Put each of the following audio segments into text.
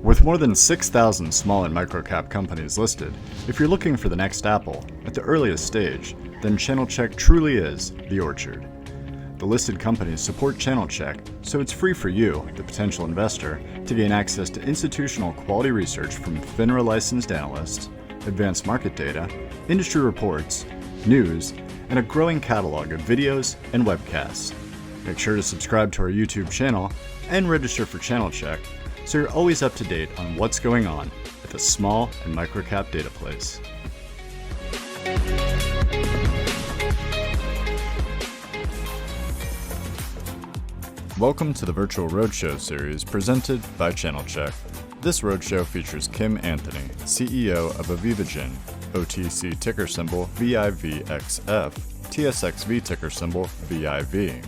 With more than 6,000 small and micro-cap companies listed, if you're looking for the next apple at the earliest stage, then ChannelChek truly is the orchard. The listed companies support ChannelChek, so it's free for you, the potential investor, to gain access to institutional quality research from FINRA licensed analysts, advanced market data, industry reports, news, and a growing catalog of videos and webcasts. Make sure to subscribe to our YouTube channel and register for ChannelChek so you're always up to date on what's going on at the small and microcap data place. Welcome to the virtual Roadshow series presented by ChannelChek. This Roadshow features Kym Anthony, CEO of Avivagen, OTC ticker symbol VIVXF, TSXV ticker symbol VIV.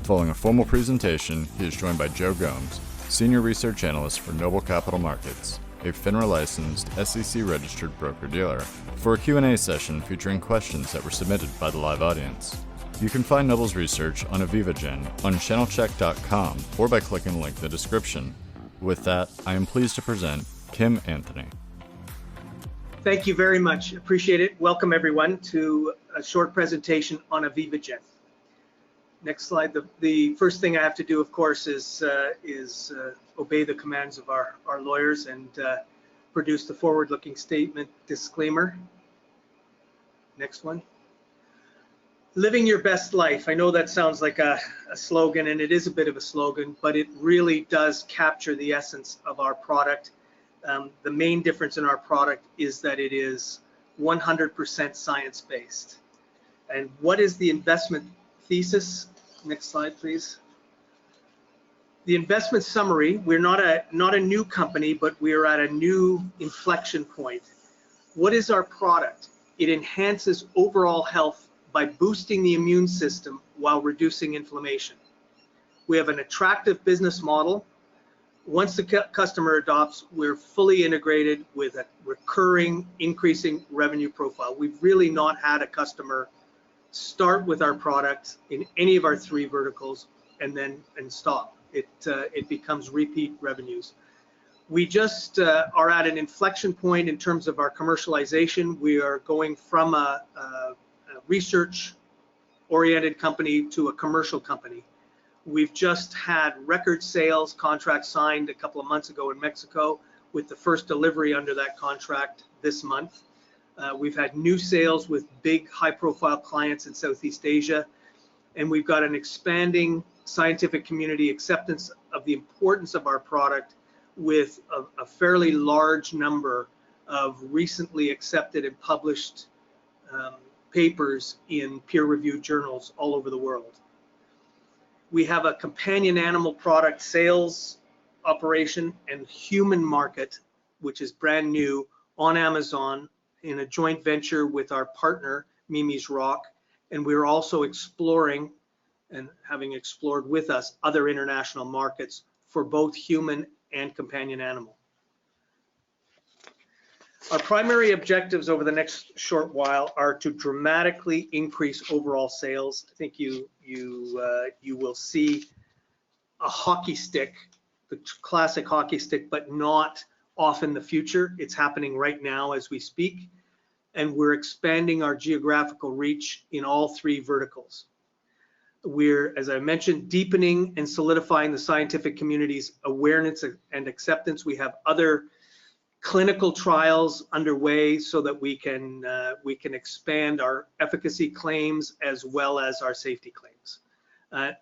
Following a formal presentation, he is joined by Joe Gomes, Senior Research Analyst for Noble Capital Markets, a FINRA-licensed SEC-registered broker-dealer, for a Q&A session featuring questions that were submitted by the live audience. You can find Noble's research on Avivagen on channelchek.com or by clicking the link in the description. With that, I am pleased to present Kym Anthony. Thank you very much. Appreciate it. Welcome everyone to a short presentation on Avivagen. Next slide. The first thing I have to do, of course, is obey the commands of our lawyers and produce the forward-looking statement disclaimer. Next one. Living your best life. I know that sounds like a slogan, and it is a bit of a slogan, but it really does capture the essence of our product. The main difference in our product is that it is 100% science-based. And what is the investment thesis? Next slide, please. The investment summary. We're not a new company, but we are at a new inflection point. What is our product? It enhances overall health by boosting the immune system while reducing inflammation. We have an attractive business model. Once the customer adopts, we're fully integrated with a recurring, increasing revenue profile. We've really not had a customer start with our product in any of our three verticals and stop. It becomes repeat revenues. We just are at an inflection point in terms of our commercialization. We are going from a research-oriented company to a commercial company. We've just had record sales contracts signed a couple of months ago in Mexico, with the first delivery under that contract this month. We've had new sales with big high-profile clients in Southeast Asia, and we've got an expanding scientific community acceptance of the importance of our product with a fairly large number of recently accepted and published papers in peer-reviewed journals all over the world. We have a companion animal product sales operation and human market, which is brand new on Amazon in a joint venture with our partner, Mimi's Rock. And we're also exploring, and having explored with us, other international markets for both human and companion animal. Our primary objectives over the next short while are to dramatically increase overall sales. I think you will see a hockey stick, the classic hockey stick, but not off in the future. It's happening right now as we speak, and we're expanding our geographical reach in all three verticals. We're, as I mentioned, deepening and solidifying the scientific community's awareness and acceptance. We have other clinical trials underway so that we can expand our efficacy claims as well as our safety claims.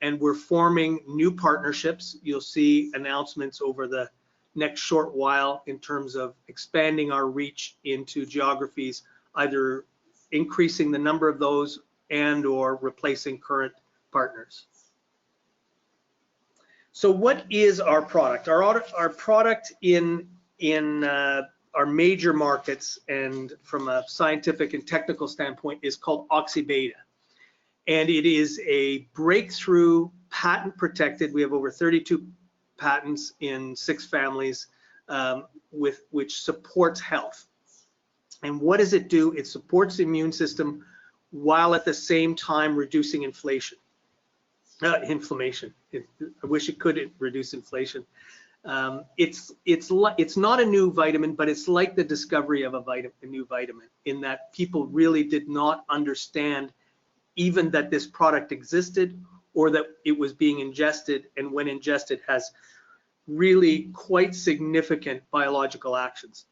And we're forming new partnerships. You'll see announcements over the next short while in terms of expanding our reach into geographies, either increasing the number of those and or replacing current partners. So what is our product? Our product in our major markets and from a scientific and technical standpoint is called oxc-beta. And it is a breakthrough, patent protected. We have over 32 patents in 6 families which supports health. And what does it do? It supports the immune system while at the same time reducing inflammation. I wish it could reduce inflation. It's not a new vitamin, but it's like the discovery of a new vitamin, in that people really did not understand even that this product existed, or that it was being ingested, and when ingested has really quite significant biological actions.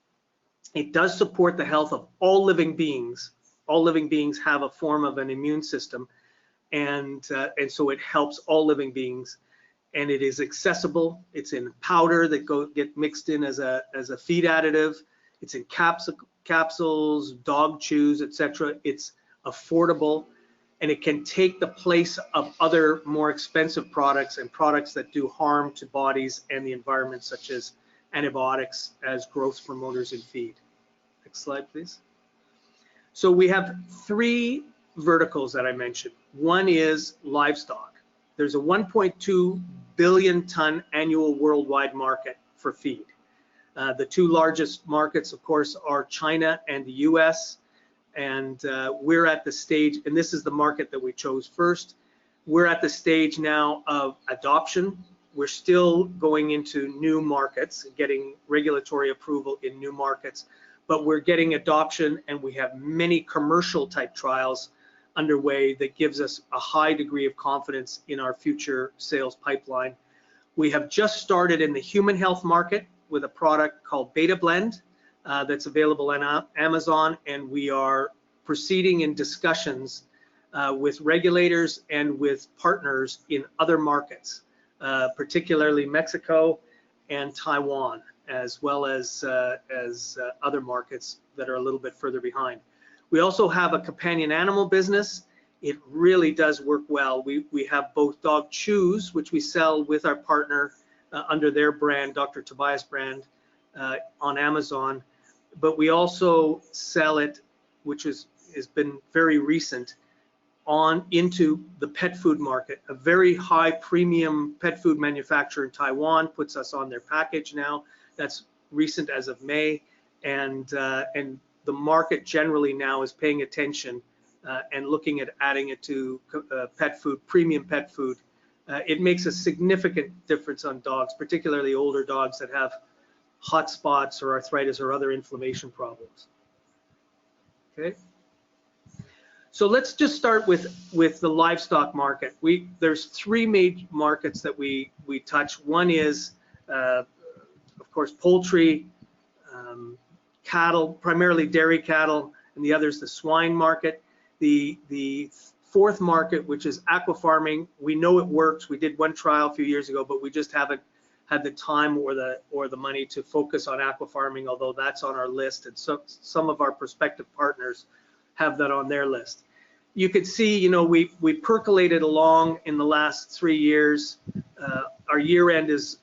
It does support the health of all living beings. All living beings have a form of an immune system, and so it helps all living beings. And it is accessible. It's in powder that get mixed in as a feed additive. It's in capsules, dog chews, etc. It's affordable, and it can take the place of other more expensive products and products that do harm to bodies and the environment, such as antibiotics as growth promoters in feed. Next slide, please. So we have 3 verticals that I mentioned. One is livestock. There's a 1.2 billion ton annual worldwide market for feed. The 2 largest markets, of course, are China and the US. And we're at the stage, and this is the market that we chose first. We're at the stage now of adoption. We're still going into new markets, getting regulatory approval in new markets, but we're getting adoption, and we have many commercial type trials underway that gives us a high degree of confidence in our future sales pipeline. We have just started in the human health market with a product called Beta Blend that's available on Amazon, and we are proceeding in discussions with regulators and with partners in other markets, particularly Mexico and Taiwan, as well as other markets that are a little bit further behind. We also have a companion animal business. It really does work well. We have both dog chews, which we sell with our partner under their brand, Dr. Tobias brand, on Amazon, but we also sell it, which has been very recent, into the pet food market. A very high premium pet food manufacturer in Taiwan puts us on their package now. That's recent as of May, and the market generally now is paying attention and looking at adding it to pet food, premium pet food. It makes a significant difference on dogs, particularly older dogs that have hot spots or arthritis or other inflammation problems. Okay. So let's just start with the livestock market. There's 3 major markets that we touch. One is, of course, poultry, cattle, primarily dairy cattle, and the other is the swine market. The 4th market, which is aqua farming, we know it works. We did one trial a few years ago, but we just haven't had the time or the money to focus on aqua farming, although that's on our list, and so some of our prospective partners have that on their list. You could see, you know, we percolated along in the last 3 years. Our year end is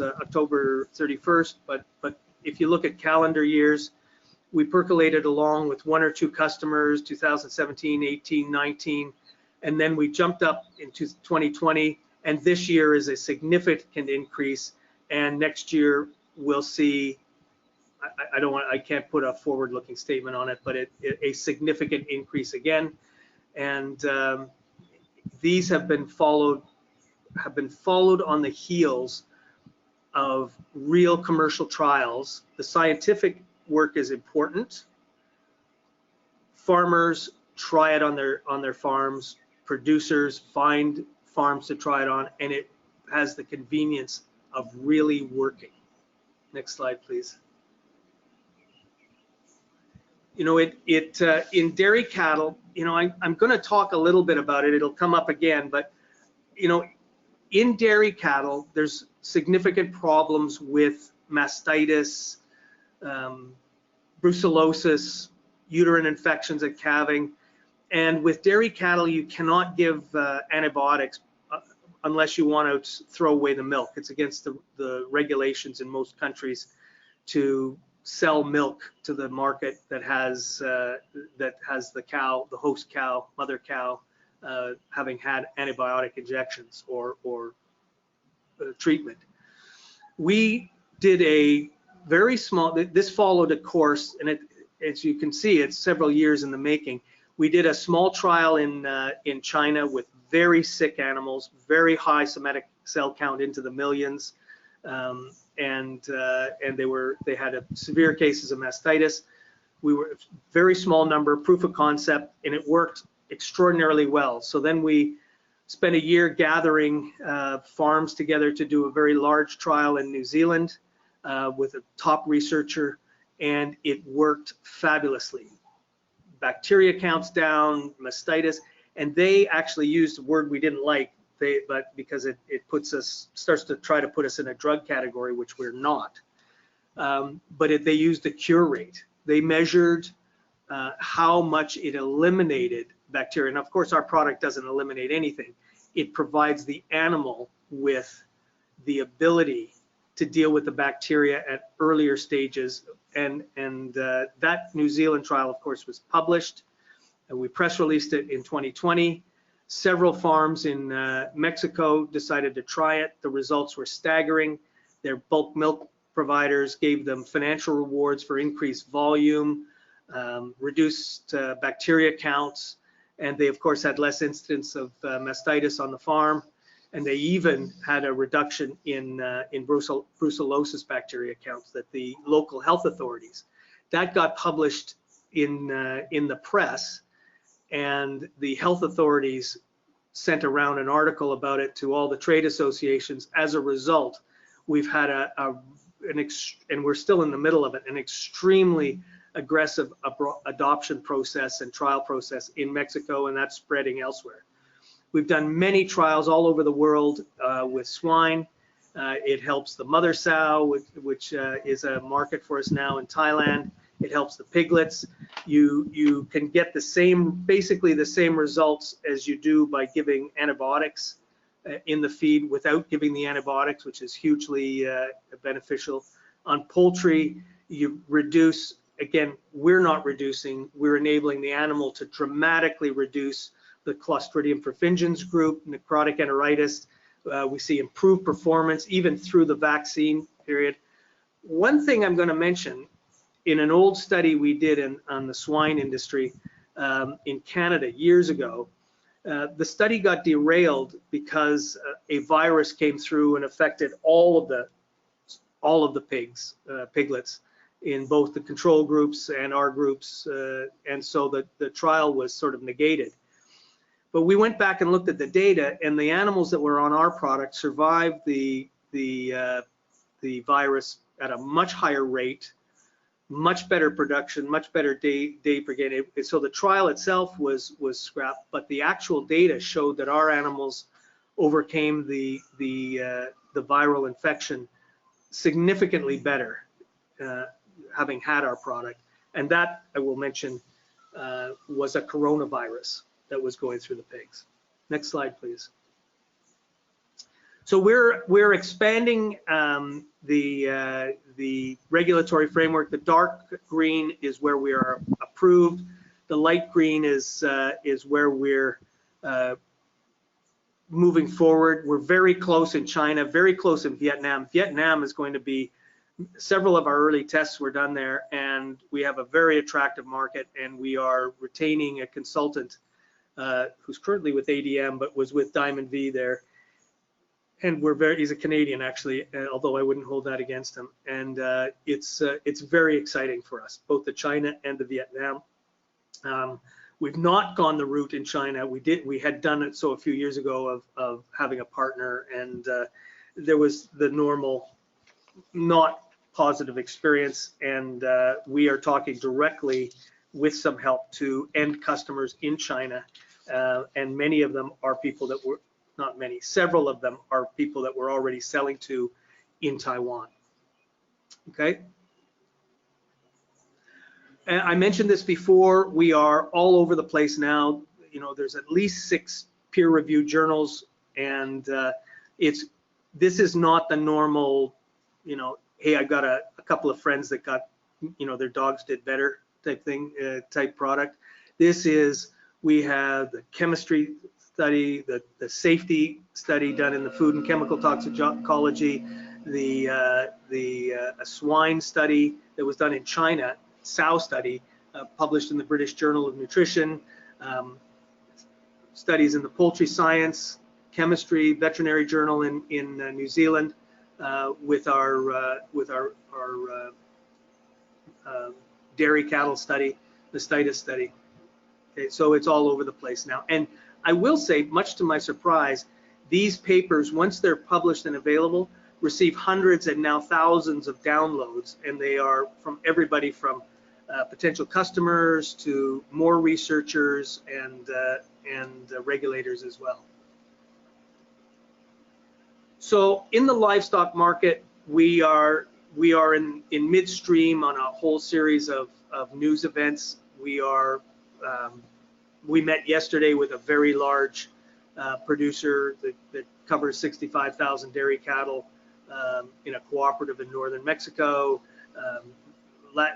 October 31st, but if you look at calendar years, we percolated along with 1 or 2 customers, 2017, 18, 19, and then we jumped up into 2020, and this year is a significant increase, and next year we'll see, I can't put a forward-looking statement on it, but a significant increase again, and these have been followed on the heels of real commercial trials. The scientific work is important. Farmers try it on their farms. Producers find farms to try it on, and it has the convenience of really working. Next slide, please. You know, in dairy cattle, you know, I'm going to talk a little bit about it. It'll come up again, but you know, in dairy cattle, there's significant problems with mastitis, brucellosis, uterine infections at calving, and with dairy cattle, you cannot give antibiotics unless you want to throw away the milk. It's against the regulations in most countries to sell milk to the market that has the cow, the host cow, mother cow, having had antibiotic injections or treatment. We did a very small, this followed a course, and as you can see, it's several years in the making. We did a small trial in China with very sick animals, very high somatic cell count into the millions, and they had severe cases of mastitis. We were a very small number, proof of concept, and it worked extraordinarily well. So then we spent a year gathering farms together to do a very large trial in New Zealand with a top researcher, and it worked fabulously. Bacteria counts down, mastitis, and they actually used a word we didn't like, but because it starts to try to put us in a drug category, which we're not. But they used the cure rate. They measured how much it eliminated bacteria. And of course, our product doesn't eliminate anything. It provides the animal with the ability to deal with the bacteria at earlier stages. And that New Zealand trial, of course, was published, and we press released it in 2020. Several farms in Mexico decided to try it. The results were staggering. Their bulk milk providers gave them financial rewards for increased volume, reduced bacteria counts, and they of course had less incidence of mastitis on the farm, and they even had a reduction in brucellosis bacteria counts that the local health authorities. That got published in the press, and the health authorities sent around an article about it to all the trade associations. As a result, we've had and we're still in the middle of it, an extremely aggressive adoption process and trial process in Mexico, and that's spreading elsewhere. We've done many trials all over the world with swine. It helps the mother sow, which is a market for us now in Thailand. It helps the piglets. You can get basically the same results as you do by giving antibiotics in the feed without giving the antibiotics, which is hugely beneficial. On poultry, you reduce, again, we're not reducing, we're enabling the animal to dramatically reduce the Clostridium perfringens group, necrotic enteritis. We see improved performance even through the vaccine period. One thing I'm going to mention, in an old study we did on the swine industry in Canada years ago, the study got derailed because a virus came through and affected all of the piglets in both the control groups and our groups, and so the trial was sort of negated. But we went back and looked at the data, and the animals that were on our product survived the virus at a much higher rate, much better production, much better day per gain. So the trial itself was scrapped, but the actual data showed that our animals overcame the viral infection significantly better, having had our product. And that, I will mention, was a coronavirus that was going through the pigs. Next slide, please. So we're expanding the regulatory framework. The dark green is where we are approved. The light green is where we're moving forward. We're very close in China, very close in Vietnam. Vietnam is going to be, several of our early tests were done there, and we have a very attractive market, and we are retaining a consultant who's currently with ADM but was with Diamond V there. And he's a Canadian actually, although I wouldn't hold that against him. And it's very exciting for us, both the China and the Vietnam. We've not gone the route in China. We had done it a few years ago of having a partner, and there was the normal not positive experience, and we are talking directly with some help to end customers in China, and many of them are people that were, not many, several of them are people that we're already selling to in Taiwan. Okay. And I mentioned this before, we are all over the place now. You know, there's at least 6 peer-reviewed journals, and this is not the normal, you know, hey, I got a couple of friends that got, you know, their dogs did better type thing, type product. This is, we have the chemistry study, the safety study done in the food and chemical toxicology, a swine study that was done in China, sow study, published in the British Journal of Nutrition, studies in the poultry science, chemistry, veterinary journal in New Zealand, with our dairy cattle study, the mastitis study. Okay, so it's all over the place now. And I will say, much to my surprise, these papers, once they're published and available, receive hundreds and now thousands of downloads, and they are from everybody from potential customers to more researchers and regulators as well. So in the livestock market, we are in midstream on a whole series of news events. We met yesterday with a very large producer that covers 65,000 dairy cattle in a cooperative in northern Mexico.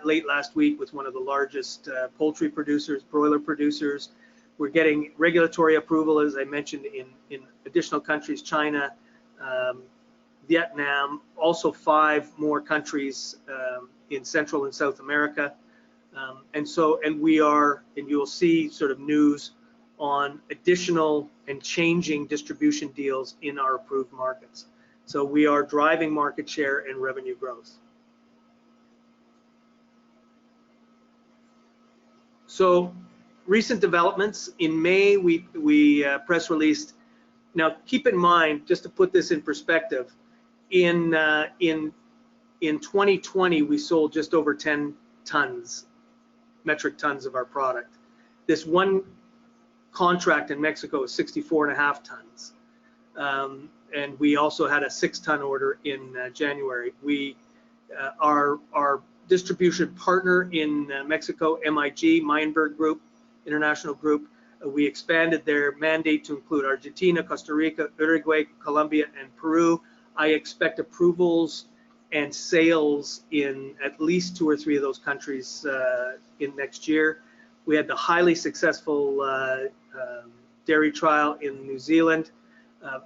Late last week with one of the largest poultry producers, broiler producers. We're getting regulatory approval, as I mentioned, in additional countries, China, Vietnam, also 5 more countries in Central and South America. And we are, and you'll see sort of news on additional and changing distribution deals in our approved markets. So we are driving market share and revenue growth. So recent developments in May, we press released. Now keep in mind, just to put this in perspective, in 2020 we sold just over 10 metric tons of our product. This one contract in Mexico is 64.5 tons. And we also had a 6-ton order in January. Our distribution partner in Mexico, MIG, Meinberg Group, International Group, we expanded their mandate to include Argentina, Costa Rica, Uruguay, Colombia, and Peru. I expect approvals and sales in at least 2 or 3 of those countries in next year. We had the highly successful dairy trial in New Zealand,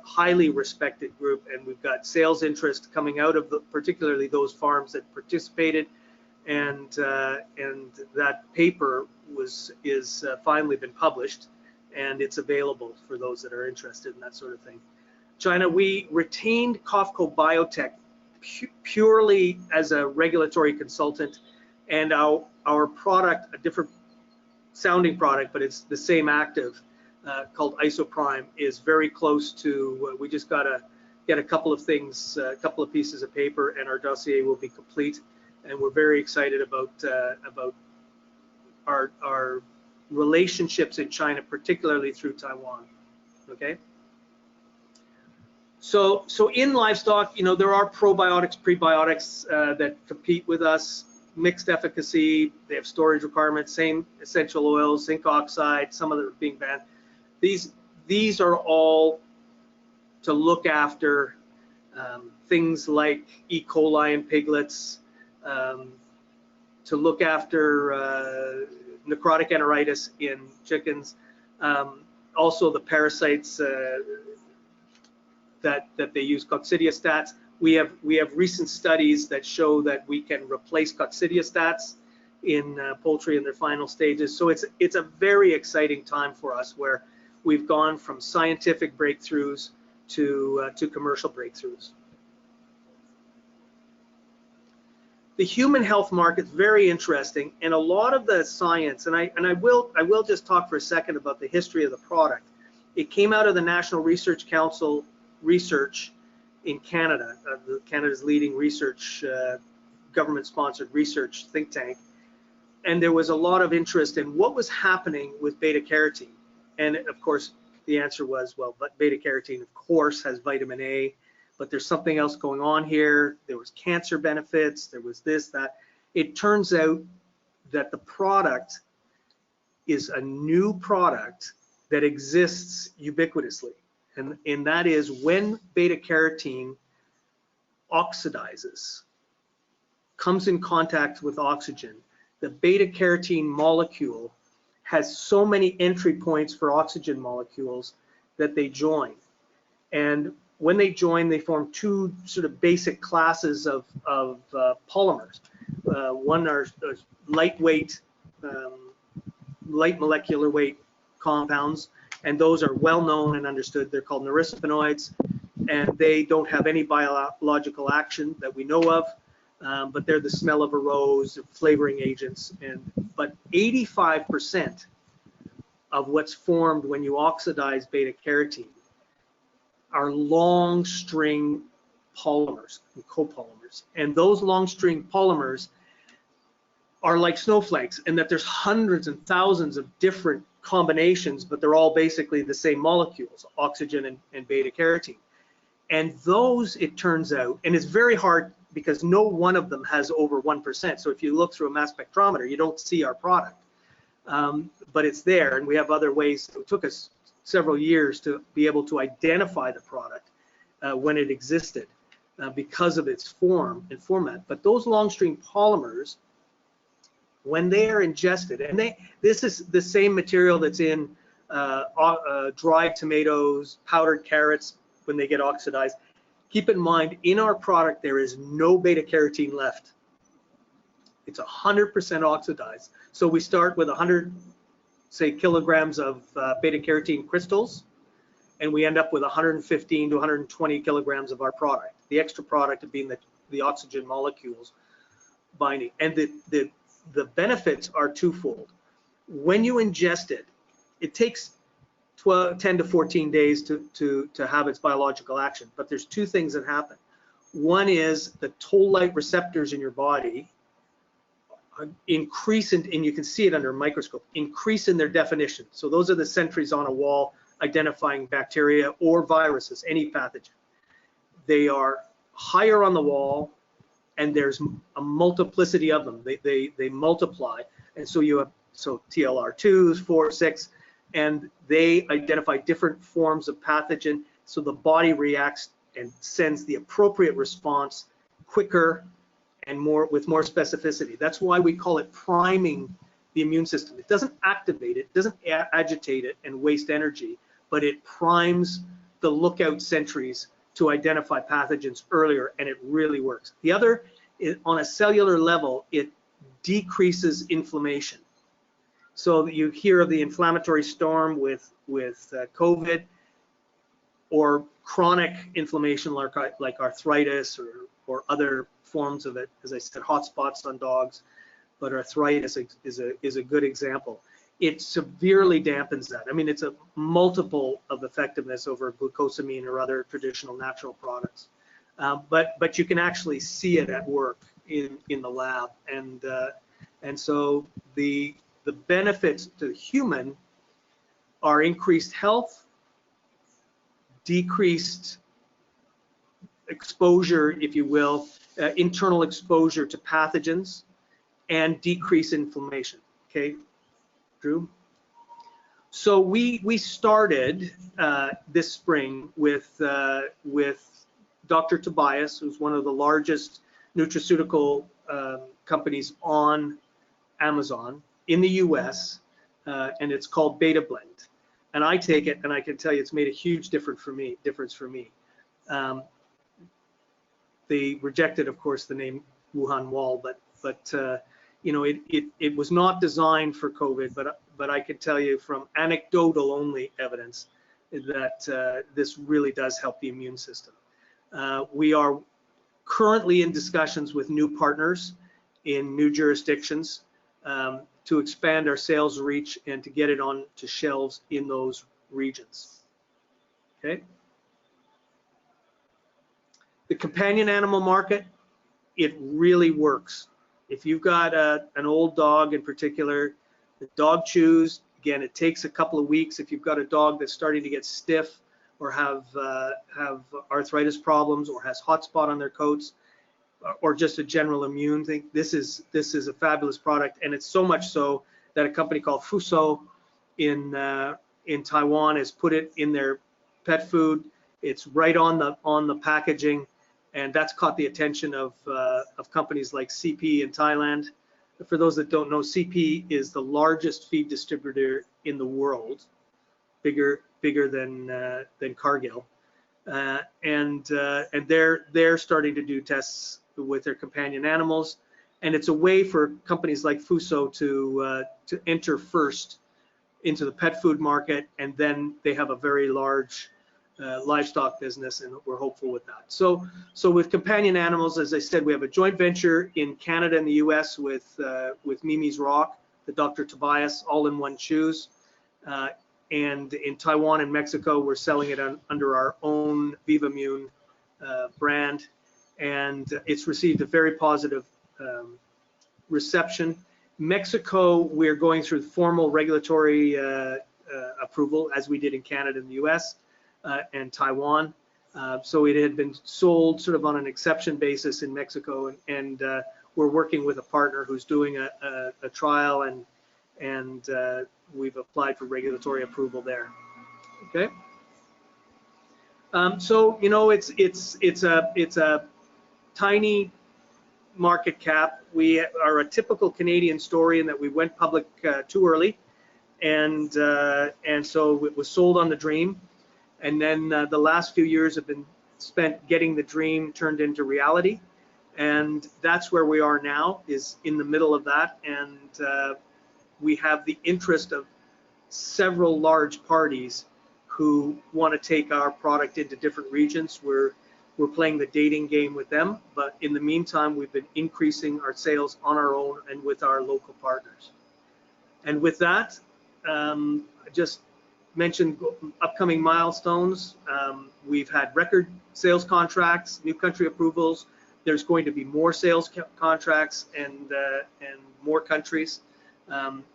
highly respected group, and we've got sales interest coming out of particularly those farms that participated, and that paper is finally been published, and it's available for those that are interested in that sort of thing. China, we retained Kofco Biotech purely as a regulatory consultant, and our product, a different sounding product, but it's the same active, called Isoprime, is very close to, we just got to get a couple of things, a couple of pieces of paper, and our dossier will be complete. And we're very excited about our relationships in China, particularly through Taiwan. Okay. So in livestock, you know, there are probiotics, prebiotics that compete with us. Mixed efficacy, they have storage requirements, same essential oils, zinc oxide, some of them are being banned. These are all to look after things like E. coli in piglets, to look after necrotic enteritis in chickens, also the parasites that they use, coccidiostats. We have recent studies that show that we can replace coccidiostats in poultry in their final stages. So it's a very exciting time for us, where we've gone from scientific breakthroughs to commercial breakthroughs. The human health market is very interesting, and a lot of the science, and I will just talk for a second about the history of the product. It came out of the National Research Council research in Canada, Canada's leading research, government-sponsored research think tank, and there was a lot of interest in what was happening with beta-carotene. And of course, the answer was, well, but beta-carotene, of course, has vitamin A, but there's something else going on here. There was cancer benefits, there was this, that. It turns out that the product is a new product that exists ubiquitously. And that is, when beta-carotene oxidizes, comes in contact with oxygen, the beta-carotene molecule has so many entry points for oxygen molecules that they join. And when they join, they form 2 sort of basic classes of polymers. One are lightweight, light molecular weight compounds, and those are well known and understood. They're called neurosphenoids. and they don't have any biological action that we know of, but they're the smell of a rose, flavoring agents, but 85% of what's formed when you oxidize beta carotene are long string polymers and copolymers, and those long string polymers are like snowflakes, and that there's hundreds and thousands of different combinations, but they're all basically the same molecules, oxygen and beta carotene. And those, it turns out, and it's very hard because no one of them has over 1%. So if you look through a mass spectrometer, you don't see our product, but it's there, and we have other ways. It took us several years to be able to identify the product when it existed because of its form and format. But those long string polymers, when they are ingested, and this is the same material that's in dried tomatoes, powdered carrots when they get oxidized. Keep in mind, in our product, there is no beta carotene left. It's 100% oxidized. So we start with 100, say, kilograms of beta carotene crystals, and we end up with 115 to 120 kilograms of our product. The extra product being the oxygen molecules binding. And the benefits are twofold. When you ingest it, it takes 10 to 14 days to have its biological action, but there's two things that happen. One is the toll-like receptors in your body increase, and you can see it under a microscope, increase in their definition. So those are the sentries on a wall identifying bacteria or viruses, any pathogen. They are higher on the wall, and there's a multiplicity of them. They multiply, and so you have TLR2s, 4, 6, and they identify different forms of pathogen. So the body reacts and sends the appropriate response quicker and with more specificity. That's why we call it priming the immune system. It doesn't activate it, doesn't agitate it and waste energy, but it primes the lookout sentries to identify pathogens earlier, and it really works. The other, on a cellular level, it decreases inflammation. So you hear of the inflammatory storm with COVID, or chronic inflammation like arthritis or other forms of it. As I said, hot spots on dogs, but arthritis is a good example. It severely dampens that. I mean, it's a multiple of effectiveness over glucosamine or other traditional natural products. But you can actually see it at work in the lab, and so the benefits to the human are increased health, decreased exposure, if you will, internal exposure to pathogens, and decrease inflammation. Okay, Drew? So we started this spring with Dr. Tobias, who's one of the largest nutraceutical companies on Amazon in the US, and it's called Beta Blend. And I take it, and I can tell you it's made a huge difference for me. They rejected, of course, the name Wuhan Wall, but you know, it was not designed for COVID, but I can tell you from anecdotal only evidence that this really does help the immune system. We are currently in discussions with new partners in new jurisdictions to expand our sales reach and to get it on to shelves in those regions. Okay. The companion animal market, it really works. If you've got an old dog in particular, the dog chews, again, it takes a couple of weeks. If you've got a dog that's starting to get stiff or have arthritis problems or has hot spot on their coats, or just a general immune thing, this is a fabulous product. And it's so much so that a company called Fuso in Taiwan has put it in their pet food. It's right on the packaging, and that's caught the attention of companies like CP in Thailand. For those that don't know, CP is the largest feed distributor in the world, bigger than Cargill, and they're starting to do tests with their companion animals, and it's a way for companies like Fuso to enter first into the pet food market, and then they have a very large livestock business, and we're hopeful with that. So with companion animals, as I said, we have a joint venture in Canada and the US with Mimi's Rock, the Dr. Tobias all-in-one chews. And in Taiwan and Mexico, we're selling it under our own VIVImmune brand. And it's received a very positive reception. Mexico, we're going through formal regulatory approval, as we did in Canada and the US, and Taiwan. So it had been sold sort of on an exception basis in Mexico, and we're working with a partner who's doing a trial, and we've applied for regulatory approval there. Okay. So you know, it's a tiny market cap. We are a typical Canadian story in that we went public too early, and so it was sold on the dream, and then the last few years have been spent getting the dream turned into reality, and that's where we are now, is in the middle of that. And we have the interest of several large parties who want to take our product into different regions. We're playing the dating game with them, but in the meantime, we've been increasing our sales on our own and with our local partners. And with that, I just mentioned upcoming milestones. We've had record sales contracts, new country approvals. There's going to be more sales contracts and more countries.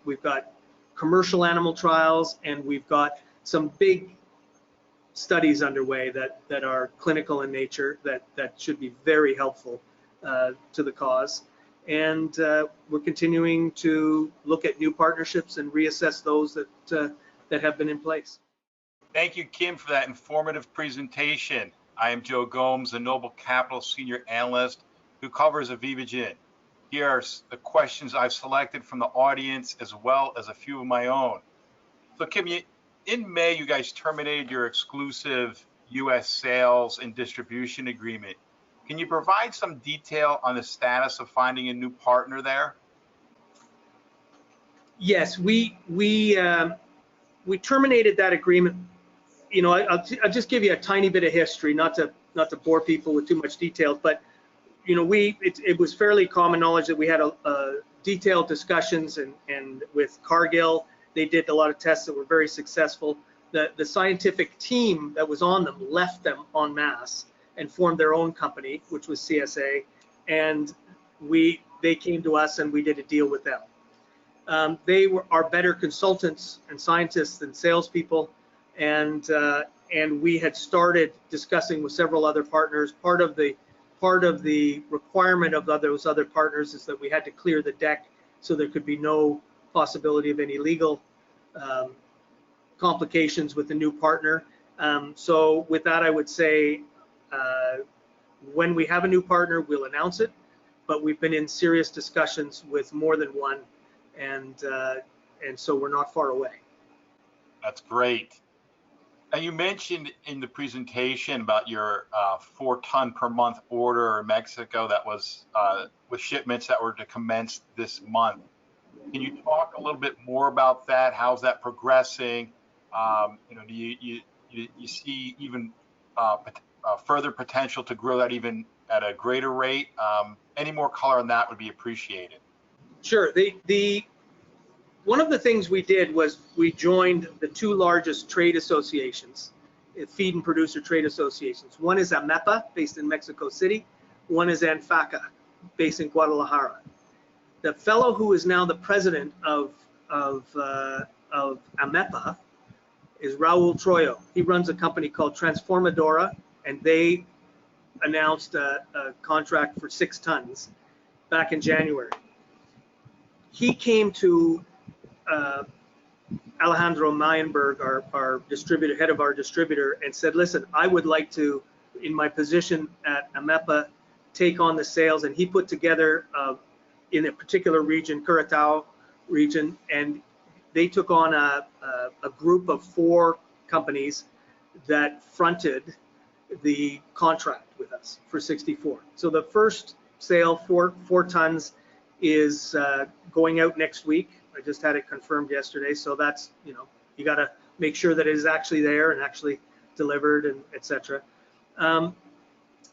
We've got commercial animal trials, and we've got some big studies underway that are clinical in nature that should be very helpful to the cause. And we're continuing to look at new partnerships and reassess those that have been in place. Thank you, Kym, for that informative presentation. I am Joe Gomes, a Noble Capital Senior Analyst who covers Avivagen. Here are the questions I've selected from the audience, as well as a few of my own. So Kym, in May, you guys terminated your exclusive U.S. sales and distribution agreement. Can you provide some detail on the status of finding a new partner there? Yes, we terminated that agreement. You know, I'll just give you a tiny bit of history, not to bore people with too much detail, but you know, it was fairly common knowledge that we had a detailed discussions and with Cargill. They did a lot of tests that were very successful. The scientific team that was on them left them en masse and formed their own company, which was CSA, and they came to us and we did a deal with them. They are better consultants and scientists than salespeople, and we had started discussing with several other partners. Part of the requirement of those other partners is that we had to clear the deck so there could be no possibility of any legal complications with the new partner. So with that, I would say when we have a new partner, we'll announce it, but we've been in serious discussions with more than one, and so we're not far away. That's great. Now, you mentioned in the presentation about your 4-ton per month order in Mexico that was with shipments that were to commence this month. Can you talk a little bit more about that? How's that progressing? You know, do you see even further potential to grow that even at a greater rate? Any more color on that would be appreciated. Sure. One of the things we did was we joined the two largest trade associations, feed and producer trade associations. One is AMEPA, based in Mexico City. One is ANFACA, based in Guadalajara. The fellow who is now the president of AMEPA is Raul Troyo. He runs a company called Transformadora, and they announced a contract for 6 tons back in January. He came to Alejandro Mayenberg, our distributor, head of our distributor, and said, listen, I would like to, in my position at AMEPA, take on the sales. And he put together in a particular region, Curatao region, and they took on a group of 4 companies that fronted the contract with us for 64. So the first sale, 4 tons, is going out next week. I just had it confirmed yesterday. So that's, you know, you got to make sure that it is actually there and actually delivered, and etc. And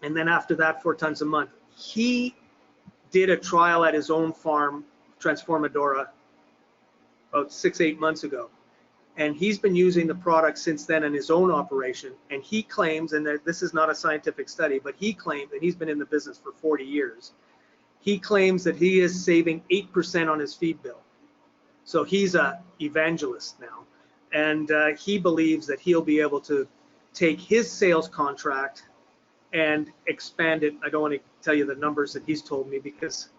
then after that, 4 tons a month. He did a trial at his own farm, Transformadora, about 6-8 months ago. And he's been using the product since then in his own operation. And he claims, and this is not a scientific study, but he claims, and he's been in the business for 40 years, he claims that he is saving 8% on his feed bill. So he's a evangelist now. And he believes that he'll be able to take his sales contract and expand it. I don't want to tell you the numbers that he's told me because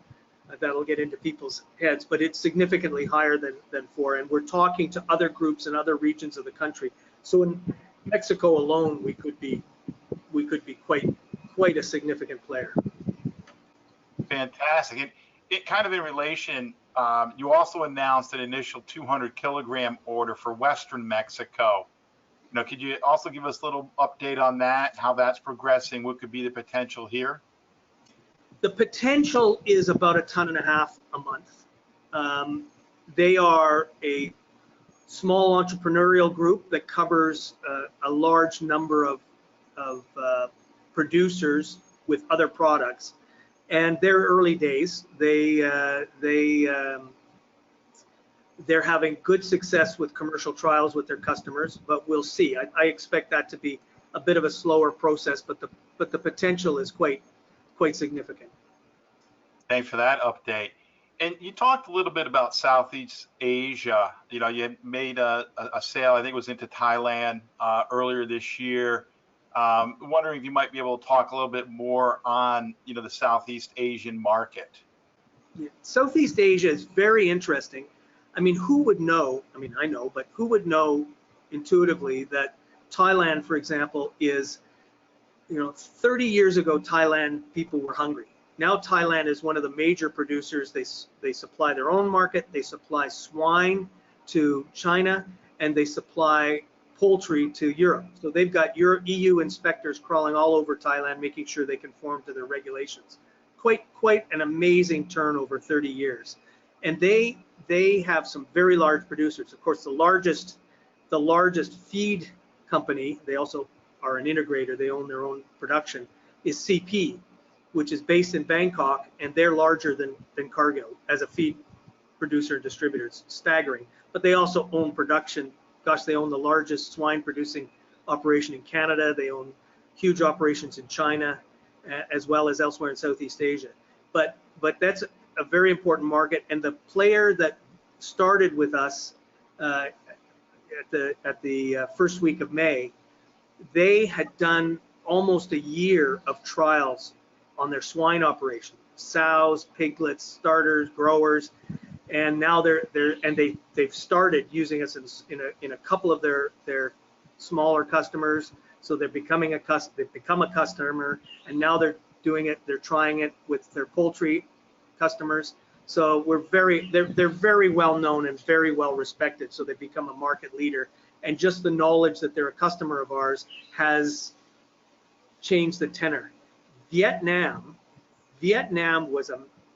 that'll get into people's heads, but it's significantly higher than 4. And we're talking to other groups in other regions of the country. So in Mexico alone, we could be quite a significant player. Fantastic. And it kind of in relation, you also announced an initial 200 kilogram order for Western Mexico. You know, could you also give us a little update on that, how that's progressing, what could be the potential here? The potential is about 1.5 tons a month. They are a small entrepreneurial group that covers a large number of producers with other products, and they're early days. They're having good success with commercial trials with their customers, but we'll see. I expect that to be a bit of a slower process, but the potential is quite significant. Thanks for that update. And you talked a little bit about Southeast Asia. You know, you had made a sale, I think it was into Thailand earlier this year. Wondering if you might be able to talk a little bit more on, you know, the Southeast Asian market. Yeah. Southeast Asia is very interesting. I mean, who would know? I mean, I know, but who would know intuitively that Thailand, for example, is, you know, 30 years ago, Thailand people were hungry. Now Thailand is one of the major producers. They supply their own market. They supply swine to China, and they supply poultry to Europe. So they've got EU inspectors crawling all over Thailand, making sure they conform to their regulations. Quite an amazing turn over 30 years. And they have some very large producers. Of course, the largest feed company, they also are an integrator, they own their own production, is CP, which is based in Bangkok, and they're larger than Cargill as a feed producer and distributor. It's staggering. But they also own production. Gosh, they own the largest swine producing operation in Canada. They own huge operations in China, as well as elsewhere in Southeast Asia. But that's a very important market, and the player that started with us at the first week of May, they had done almost a year of trials on their swine operation, sows, piglets, starters, growers, and now they've started using us in a couple of their smaller customers. So they've become a customer, and now they're doing it. They're trying it with their poultry customers. So they're very well known and very well respected. So they've become a market leader. And just the knowledge that they're a customer of ours has changed the tenor. Vietnam was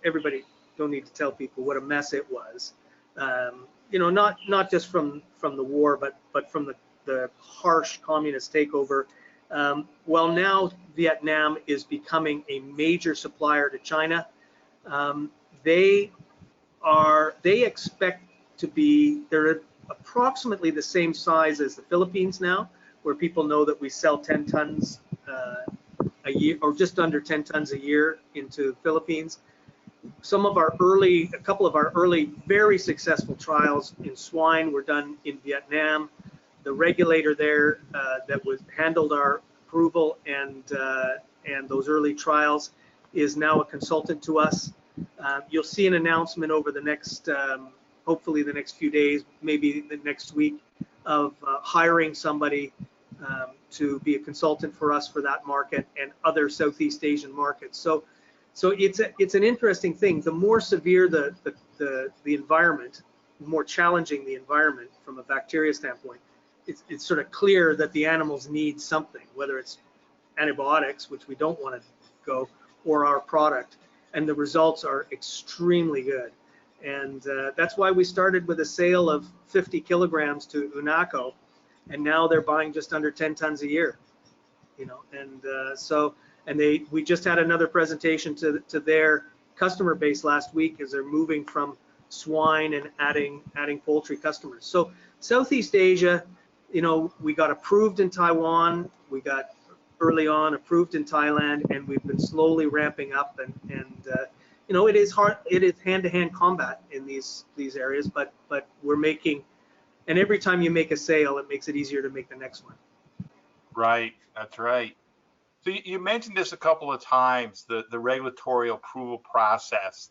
everybody don't need to tell people what a mess it was. You know, not just from the war, but from the harsh communist takeover. Well, now Vietnam is becoming a major supplier to China. They expect to be, they're approximately the same size as the Philippines now, where people know that we sell 10 tons a year, or just under 10 tons a year into Philippines. A couple of our early very successful trials in swine were done in Vietnam. The regulator there that handled our approval and those early trials is now a consultant to us. You'll see an announcement over the next, hopefully the next few days, maybe the next week, of hiring somebody to be a consultant for us for that market and other Southeast Asian markets. So it's an interesting thing. The more severe the environment, the more challenging the environment from a bacteria standpoint, it's sort of clear that the animals need something, whether it's antibiotics, which we don't want to go, or our product. And the results are extremely good. And that's why we started with a sale of 50 kilograms to UNACO. and now they're buying just under 10 tons a year, you know, and we just had another presentation to their customer base last week as they're moving from swine and adding poultry customers. So Southeast Asia, you know, we got approved in Taiwan, we got early on approved in Thailand, and we've been slowly ramping up, and you know, it is hard, it is hand-to-hand combat in these areas, but we're making, and every time you make a sale, it makes it easier to make the next one. Right, that's right. So you mentioned this a couple of times, the regulatory approval process,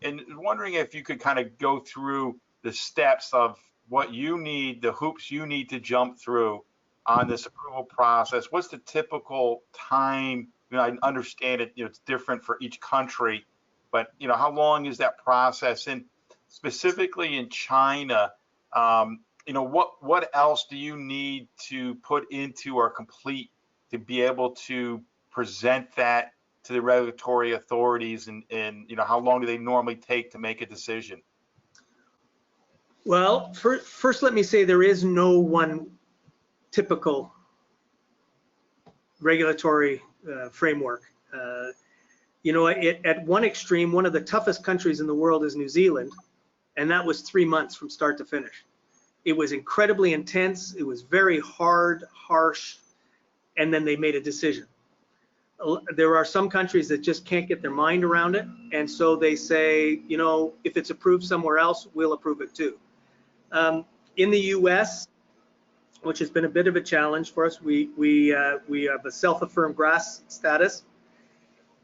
and wondering if you could kind of go through the steps of what you need, the hoops you need to jump through on this approval process. What's the typical time? You know, I understand it, you know, it's different for each country, but you know, how long is that process? And specifically in China, you know, what else do you need to put into or complete to be able to present that to the regulatory authorities, and you know, how long do they normally take to make a decision? Well, first let me say there is no one typical regulatory framework. You know, at one extreme, one of the toughest countries in the world is New Zealand, and that was 3 months from start to finish. It was incredibly intense, it was very hard, harsh, and then they made a decision. There are some countries that just can't get their mind around it, and so they say, you know, if it's approved somewhere else, we'll approve it too. In the US, which has been a bit of a challenge for us, we have a self-affirmed GRAS status.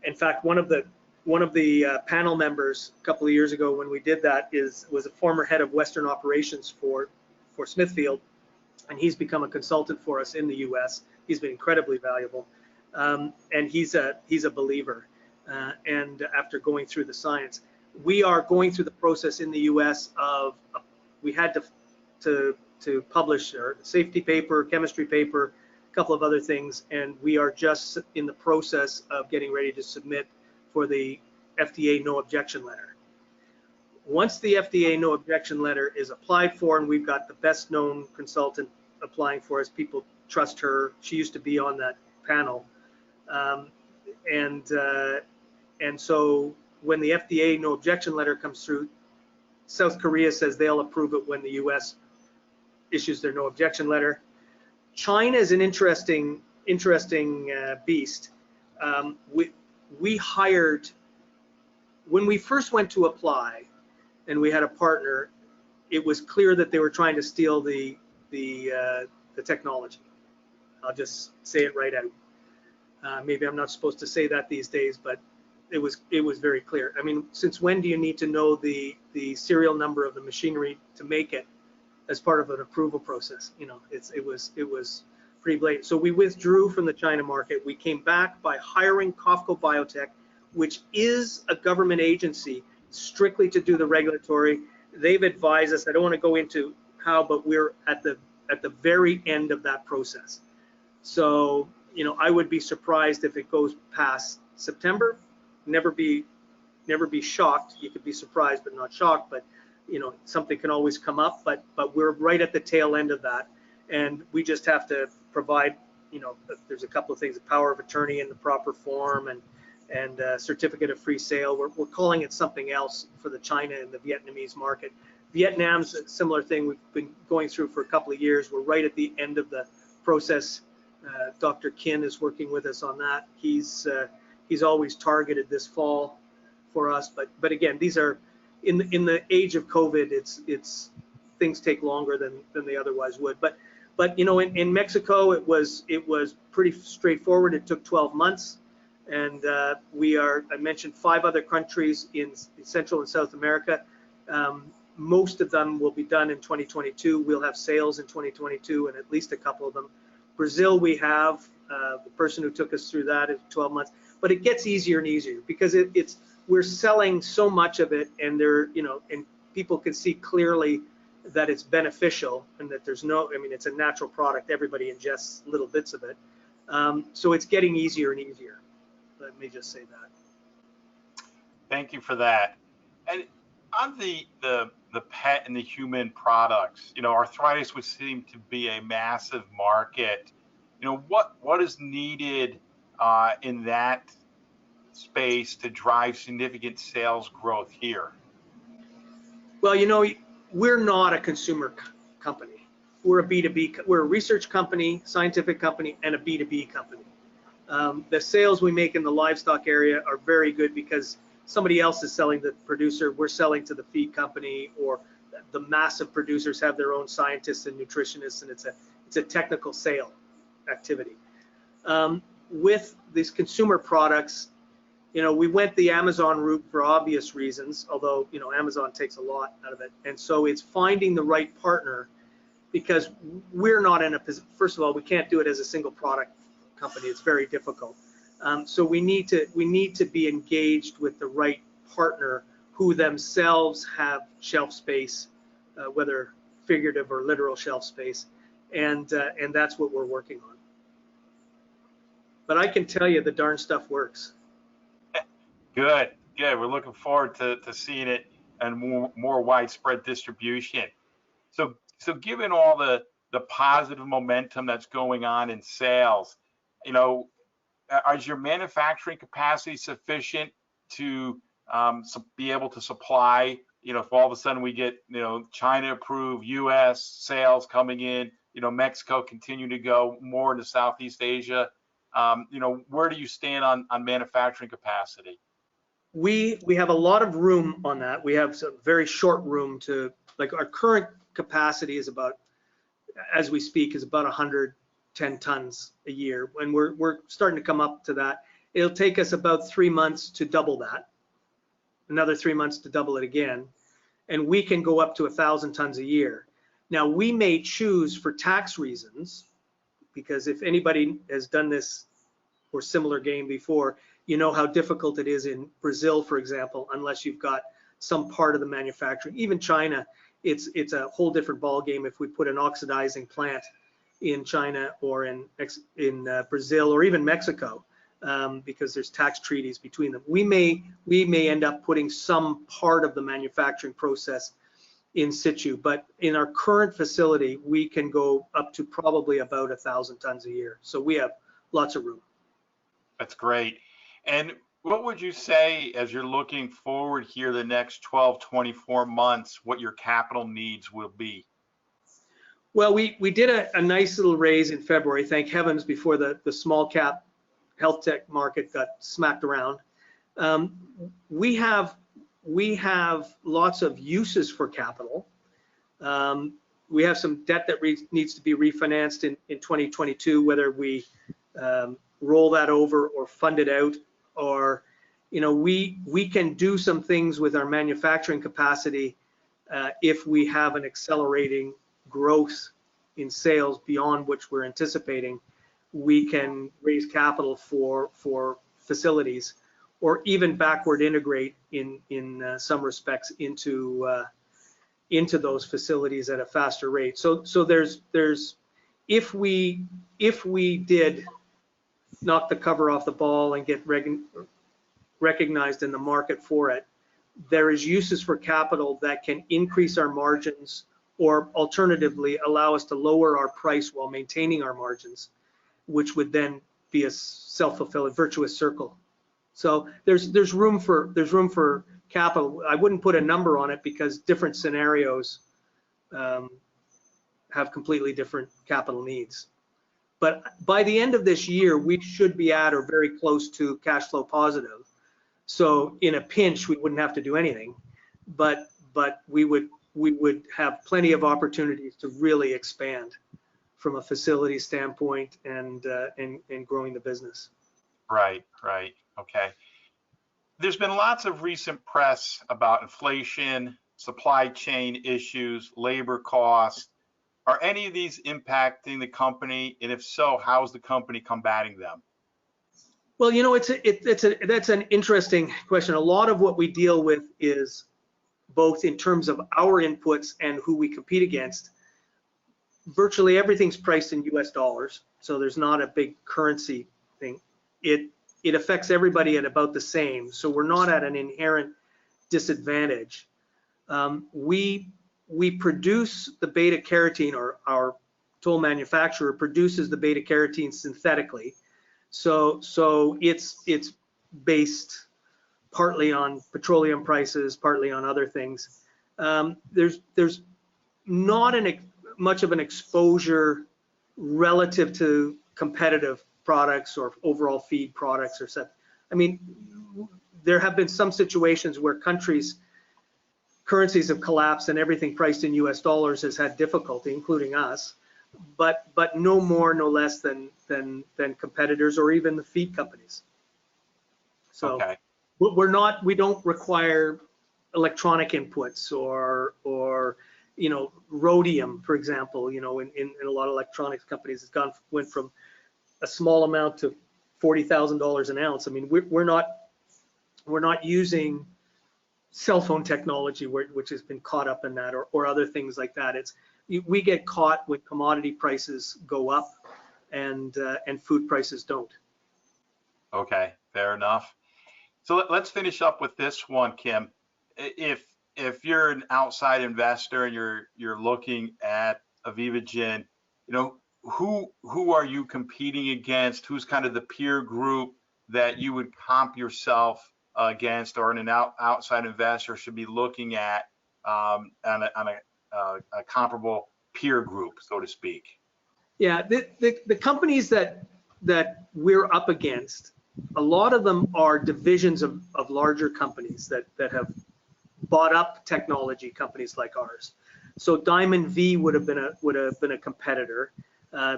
In fact, one of the panel members a couple of years ago when we did that was a former head of Western operations for Smithfield, and he's become a consultant for us in the US. He's been incredibly valuable, and he's a believer. And after going through the science, we are going through the process in the US of we had to publish our safety paper, chemistry paper, a couple of other things, and we are just in the process of getting ready to submit for the FDA no objection letter. Once the FDA no objection letter is applied for, and we've got the best known consultant applying for us, people trust her, she used to be on that panel, and so when the FDA no objection letter comes through, South Korea says they'll approve it when the US issues their no objection letter. China is an interesting beast. We hired, when we first went to apply and we had a partner, it was clear that they were trying to steal the technology. I'll just say it right out. Maybe I'm not supposed to say that these days, but it was very clear. I mean, since when do you need to know the serial number of the machinery to make it as part of an approval process? You know, it was pretty blatant. So we withdrew from the China market. We came back by hiring Kofco Biotech, which is a government agency strictly to do the regulatory. They've advised us, I don't want to go into how, but we're at the very end of that process. So, you know, I would be surprised if it goes past September. Never be shocked. You could be surprised but not shocked, but you know, something can always come up, but we're right at the tail end of that, and we just have to provide, you know, there's a couple of things, a power of attorney in the proper form, and a certificate of free sale. We're calling it something else for the China and the Vietnamese market. Vietnam's a similar thing we've been going through for a couple of years. We're right at the end of the process. Dr. Kym is working with us on that. He's always targeted this fall for us, but again, these are in the age of COVID, it's things take longer than they otherwise would. But you know, in Mexico, it was pretty straightforward. It took 12 months, and I mentioned 5 other countries in Central and South America. Most of them will be done in 2022. We'll have sales in 2022, and at least a couple of them. Brazil, we have the person who took us through that is 12 months. But it gets easier and easier because we're selling so much of it, and you know, and people can see clearly that it's beneficial, and that there's I mean, it's a natural product. Everybody ingests little bits of it. So it's getting easier and easier. Let me just say that. Thank you for that. And On the pet and the human products, arthritis would seem to be a massive market. What is needed in that space to drive significant sales growth here? Well, we're not a consumer company. We're a B2B. We're a research company, scientific company, and a B2B company. The sales we make in the livestock area are very good because somebody else is selling the producer. We're selling to the feed company, or the massive producers have their own scientists and nutritionists, and it's a technical sale activity. With these consumer products, we went the Amazon route for obvious reasons, although, Amazon takes a lot out of it. And so it's finding the right partner, because we're not in a position, first of all, we can't do it as a single product company. It's very difficult. So we need to be engaged with the right partner who themselves have shelf space, whether figurative or literal shelf space. And that's what we're working on. But I can tell you the darn stuff works. Good. We're looking forward to seeing it and more widespread distribution. So given all the positive momentum that's going on in sales, is your manufacturing capacity sufficient to be able to supply? If all of a sudden we get China approved, U.S. sales coming in, Mexico continue to go more into Southeast Asia, where do you stand on manufacturing capacity? We have a lot of room on that. We have some very short room to, like, our current capacity is about, as we speak, is about 110 tons a year. When we're starting to come up to that, it'll take us about 3 months to double that, another 3 months to double it again, and we can go up to 1,000 tons a year. Now, we may choose, for tax reasons, because if anybody has done this or similar game before, you know how difficult it is in Brazil, for example, unless you've got some part of the manufacturing. Even China, it's a whole different ball game if we put an oxidizing plant in China or in Brazil or even Mexico, because there's tax treaties between them. We may end up putting some part of the manufacturing process in situ, but in our current facility, we can go up to probably about 1,000 tons a year. So we have lots of room. That's great. And what would you say, as you're looking forward here the next 12, 24 months, what your capital needs will be? Well, we did a nice little raise in February, thank heavens, before the small cap health tech market got smacked around. We have lots of uses for capital. We have some debt that needs to be refinanced in 2022, whether we roll that over or fund it out, or we can do some things with our manufacturing capacity if we have an accelerating growth in sales beyond which we're anticipating. We can raise capital for facilities, or even backward integrate in some respects into those facilities at a faster rate. So there's if we did knock the cover off the ball and get recognized in the market for it, there is uses for capital that can increase our margins, or alternatively allow us to lower our price while maintaining our margins, which would then be a self-fulfilling virtuous circle. So there's room for capital. I wouldn't put a number on it because different scenarios have completely different capital needs. But by the end of this year, we should be at or very close to cash flow positive. So in a pinch, we wouldn't have to do anything, but we would have plenty of opportunities to really expand from a facility standpoint and growing the business. Right. Okay. There's been lots of recent press about inflation, supply chain issues, labor costs. Are any of these impacting the company? And if so, how is the company combating them? Well, that's an interesting question. A lot of what we deal with is both in terms of our inputs and who we compete against. Virtually everything's priced in US dollars, so there's not a big currency thing. It affects everybody at about the same, so we're not at an inherent disadvantage. We produce the beta carotene, or our toll manufacturer produces the beta carotene synthetically. So it's based partly on petroleum prices, partly on other things. There's not much of an exposure relative to competitive products or overall feed products or such. I mean, there have been some situations where currencies have collapsed and everything priced in US dollars has had difficulty, including us, but no more, no less than competitors or even the feed companies. So Okay. we don't require electronic inputs or rhodium, for example. In a lot of electronics companies, went from a small amount to $40,000 an ounce. I mean, we're not using cell phone technology, which has been caught up in that, or other things like that. We get caught when commodity prices go up and food prices don't. Okay, fair enough. So let's finish up with this one, Kym. If you're an outside investor and you're looking at Avivagen, who are you competing against? Who's kind of the peer group that you would comp yourself against, or an outside investor should be looking at on a comparable peer group, so to speak? Yeah, the companies that we're up against, a lot of them are divisions of larger companies that have bought up technology companies like ours. So Diamond V would have been a competitor.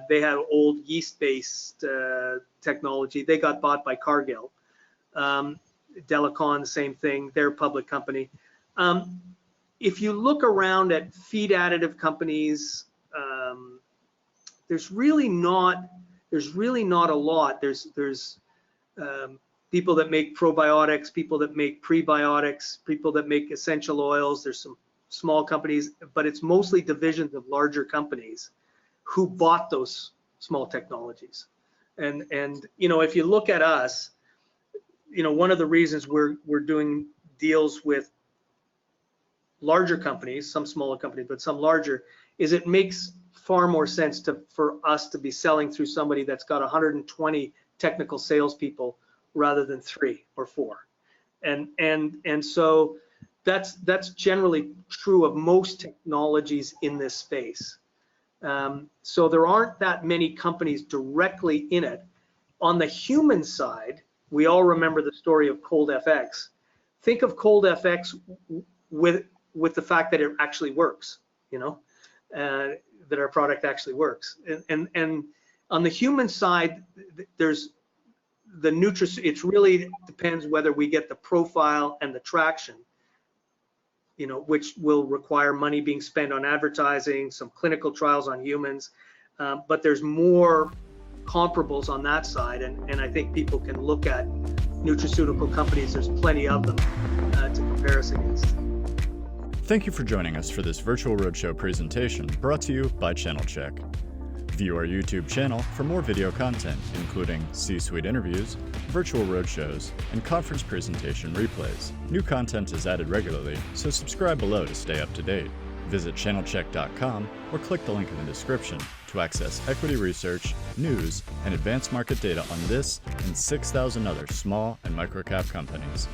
They had old yeast-based technology. They got bought by Cargill. Delicon, same thing. They're a public company. If you look around at feed additive companies, there's really not a lot. There's people that make probiotics, people that make prebiotics, people that make essential oils. There's some small companies, but it's mostly divisions of larger companies who bought those small technologies. And if you look at us, one of the reasons we're doing deals with larger companies, some smaller companies, but some larger, is it makes far more sense for us to be selling through somebody that's got 120 technical salespeople rather than 3 or 4. And so that's generally true of most technologies in this space. So there aren't that many companies directly in it. On the human side, we all remember the story of Cold FX. Think of Cold FX with the fact that it actually works, that our product actually works. And on the human side, there's the it really depends whether we get the profile and the traction, which will require money being spent on advertising, some clinical trials on humans. But there's more comparables on that side, and I think people can look at nutraceutical companies. There's plenty of them to compare us against. Thank you for joining us for this virtual roadshow presentation brought to you by ChannelChek. View our YouTube channel for more video content, including C-suite interviews, virtual roadshows, and conference presentation replays. New content is added regularly, so subscribe below to stay up to date. Visit channelchek.com or click the link in the description to access equity research, news, and advanced market data on this and 6,000 other small and microcap companies.